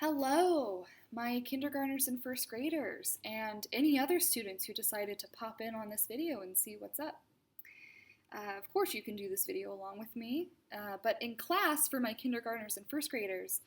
Hello, my kindergartners and first graders, and any other students who decided to pop in on this video and see what's up. Of course, you can do this video along with me, but in class for my kindergartners and first graders,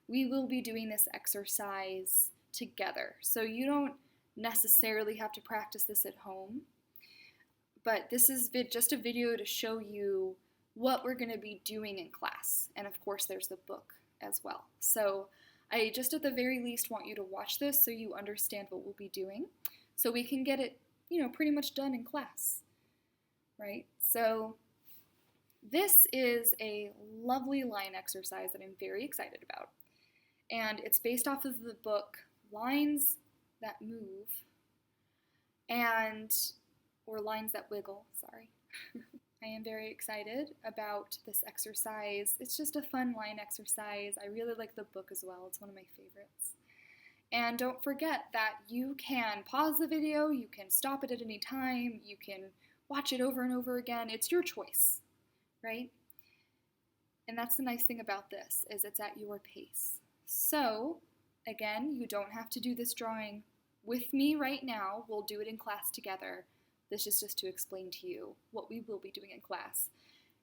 we will be doing this exercise together. So you don't necessarily have to practice this at home, but this is just a video to show you what we're going to be doing in class. And of course, there's the book as well. So I just at the very least want you to watch this so you understand what we'll be doing, so we can get it, pretty much done in class, right? So this is a lovely line exercise that I'm very excited about, and it's based off of the book Lines That Move, or Lines That Wiggle, sorry. I am very excited about this exercise. It's just a fun line exercise. I really like the book as well. It's one of my favorites. And don't forget that you can pause the video, you can stop it at any time, you can watch it over and over again. It's your choice, right? And that's the nice thing about this, is it's at your pace. So, again, you don't have to do this drawing with me right now. We'll do it in class together. This is just to explain to you what we will be doing in class.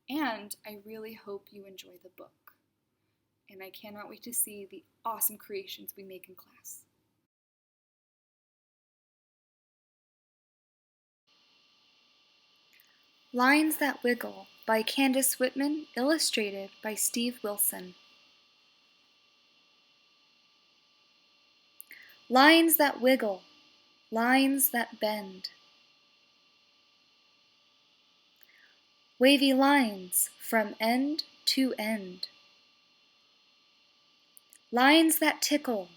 And I really hope you enjoy the book. And I cannot wait to see the awesome creations we make in class. Lines That Wiggle by Candance Whitman, illustrated by Steve Wilson. Lines that wiggle, lines that bend. Wavy lines from end to end. Lines that tickle,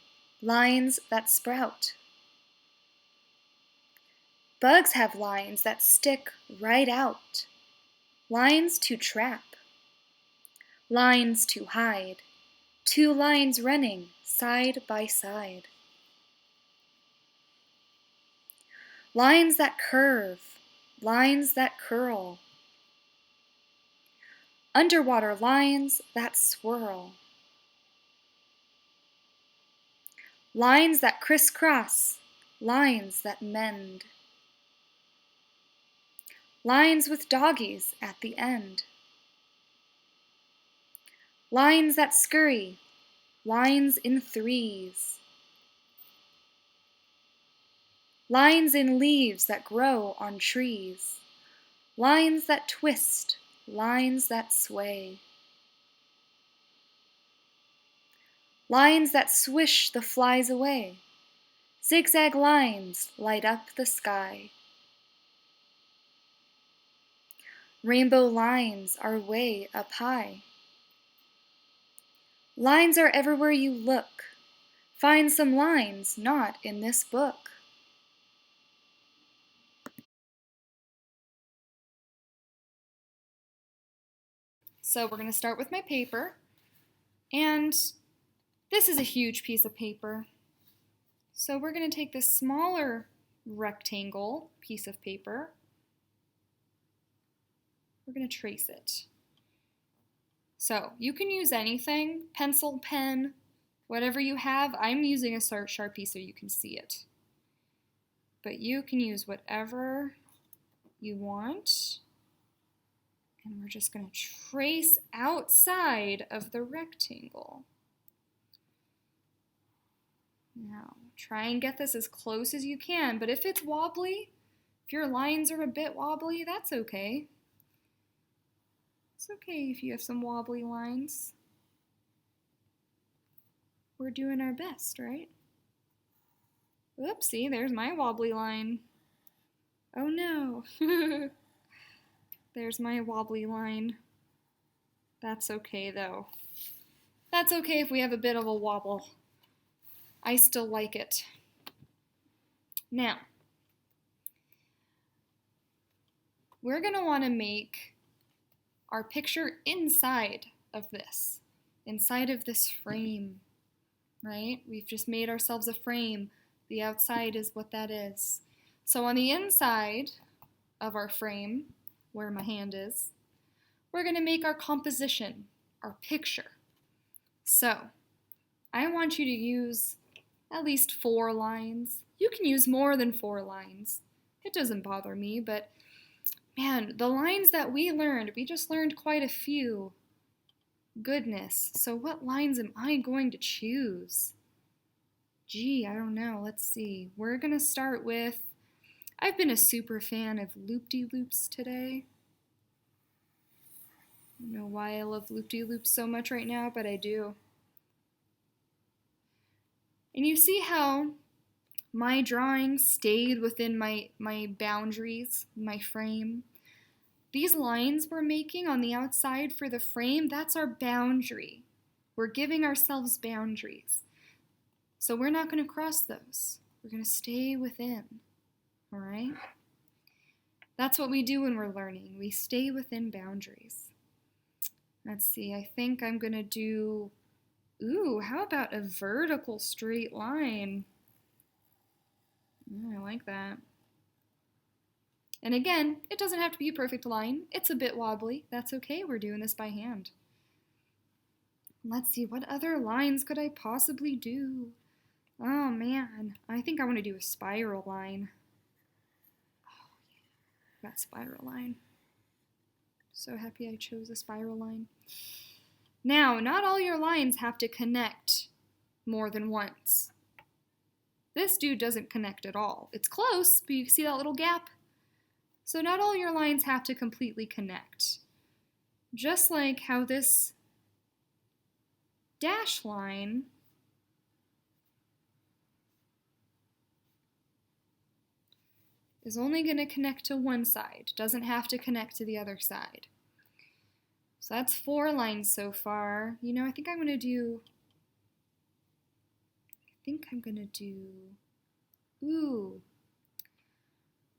lines that sprout. Bugs have lines that stick right out. Lines to trap. Lines to hide. Two lines running side by side. Lines that curve, lines that curl. Underwater lines that swirl. Lines that crisscross, lines that mend. Lines with doggies at the end. Lines that scurry, lines in threes. Lines in leaves that grow on trees. Lines that twist, lines that sway. Lines that swish the flies away. Zigzag lines light up the sky. Rainbow lines are way up high. Lines are everywhere you look. Find some lines not in this book. So we're going to start with my paper, and this is a huge piece of paper. So we're going to take this smaller rectangle piece of paper. We're going to trace it. So you can use anything, pencil, pen, whatever you have. I'm using a Sharpie so you can see it. But you can use whatever you want. And we're just going to trace outside of the rectangle. Now, try and get this as close as you can, but if it's wobbly, if your lines are a bit wobbly, that's okay. It's okay if you have some wobbly lines. We're doing our best, right? Oopsie, there's my wobbly line. Oh no. There's my wobbly line. That's okay though. That's okay if we have a bit of a wobble. I still like it. Now, we're going to want to make our picture inside of this frame, right? We've just made ourselves a frame. The outside is what that is. So on the inside of our frame, where my hand is, we're going to make our composition, our picture. So I want you to use at least 4 lines. You can use more than 4 lines. It doesn't bother me, but man, the lines that we just learned quite a few. Goodness, so what lines am I going to choose? Gee, I don't know. Let's see. We're going to start with, I've been a super fan of loop-de-loops today. I don't know why I love loop-de-loops so much right now, but I do. And you see how my drawing stayed within my boundaries, my frame. These lines we're making on the outside for the frame, that's our boundary. We're giving ourselves boundaries. So we're not going to cross those. We're going to stay within, all right? That's what we do when we're learning. We stay within boundaries. Let's see, I think I'm going to do, how about a vertical straight line? I like that. And again, it doesn't have to be a perfect line. It's a bit wobbly. That's okay. We're doing this by hand. Let's see, what other lines could I possibly do? Oh man, I think I want to do a spiral line. Oh yeah, that spiral line. So happy I chose a spiral line. Now, not all your lines have to connect more than once. This dude doesn't connect at all. It's close, but you see that little gap? So not all your lines have to completely connect. Just like how this dash line is only going to connect to one side. Doesn't have to connect to the other side. So that's 4 lines so far. You know, I think I'm going to do,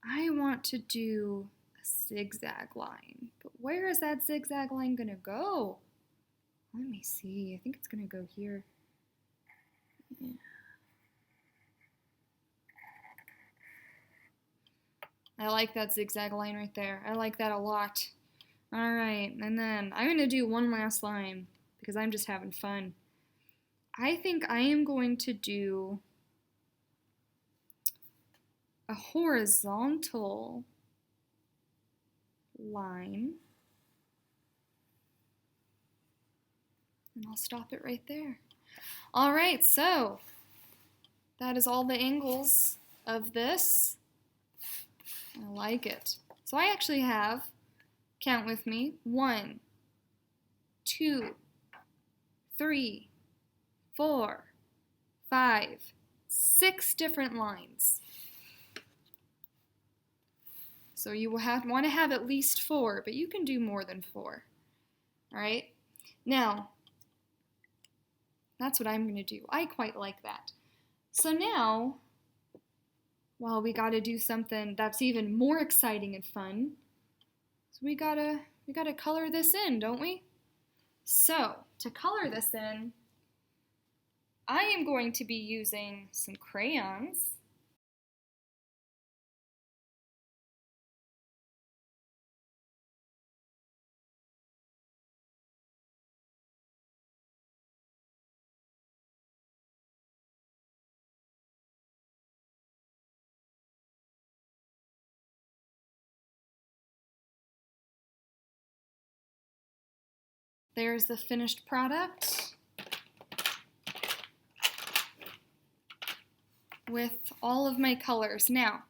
I want to do a zigzag line. But where is that zigzag line going to go? Let me see. I think it's going to go here. Yeah. I like that zigzag line right there. I like that a lot. All right, and then I'm going to do one last line because I'm just having fun. I think I am going to do a horizontal line. And I'll stop it right there. All right, so that is all the angles of this. I like it. So I actually have, count with me, 1, 2, 3, 4, 5, 6 different lines. So you will want to have at least 4, but you can do more than 4. All right? Now, that's what I'm going to do. I quite like that. So now, well, we got to do something that's even more exciting and fun. So we gotta color this in, don't we? So to color this in, I am going to be using some crayons. There's the finished product with all of my colors. Now,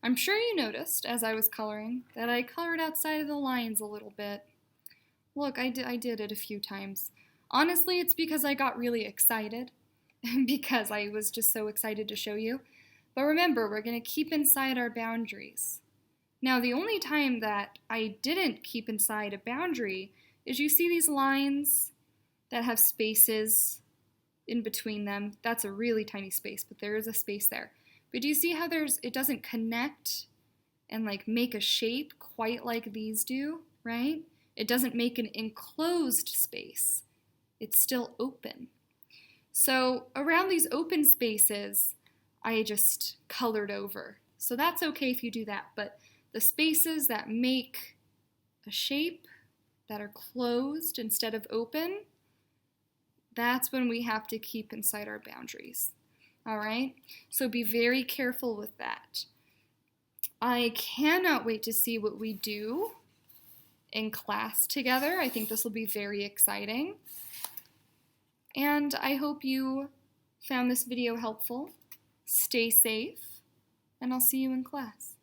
I'm sure you noticed as I was coloring that I colored outside of the lines a little bit. Look, I did it a few times. Honestly, it's because I got really excited, because I was just so excited to show you. But remember, we're going to keep inside our boundaries. Now, the only time that I didn't keep inside a boundary is you see these lines that have spaces in between them. That's a really tiny space, but there is a space there. But do you see how it doesn't connect and like make a shape quite like these do, right? It doesn't make an enclosed space. It's still open. So around these open spaces, I just colored over. So that's okay if you do that, but the spaces that make a shape that are closed instead of open, That's when we have to keep inside our boundaries. All right? So be very careful with that. I cannot wait to see what we do in class together. I think this will be very exciting. And I hope you found this video helpful. Stay safe, and I'll see you in class.